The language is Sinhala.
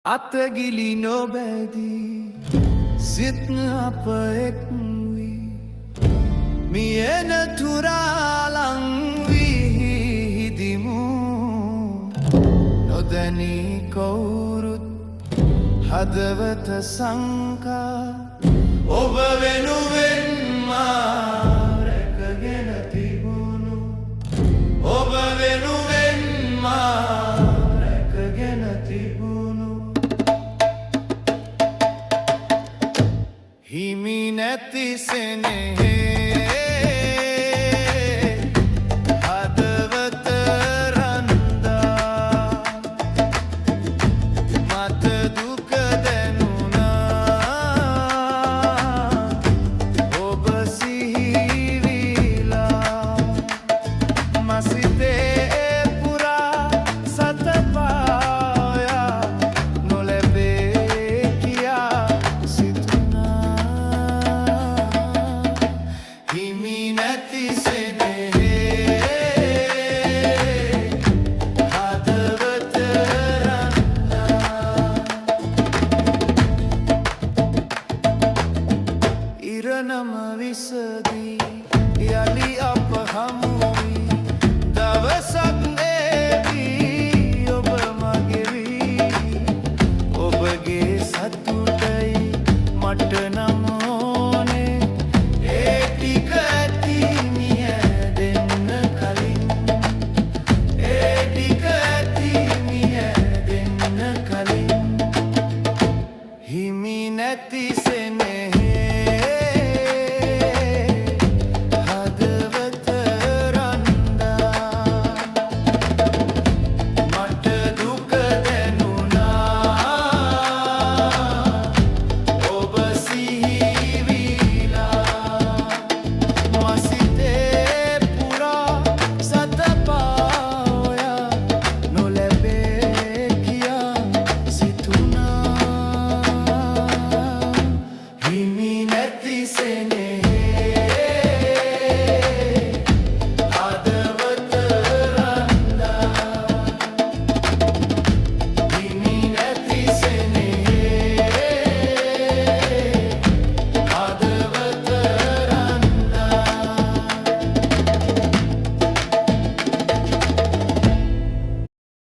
අතගිලි නොබැදී සිත් අප එක් වී මියන තුරාලං වී හිදිමු නොදැනී කවුරුත් හදවත සංකා ඔබ වෙනුවෙන් මා රැකගෙන තිබුණු ඔබ වෙනුවෙන් මා රැකගෙන තිබුණු හිමි නැති සෙනෙහේ හදවත රන්දා මට දුක දැනුණා ඔබ සිහිවිලා මසිතේ පුරා සතපායා නොලැබේ කියා හිමි නැති සෙනෙහේ හදවත රන්නා ඉරණම විසදී යලි අප හමු වී දවසක් එවී ඔබ මගේ වී ඔබගේ සතුටයි මට නම් ඕනේ ඒ ටික ඇති මිය දෙන්න කලින් ඒ ටික ඇති මිය දෙන්න කලින් හිමි නැති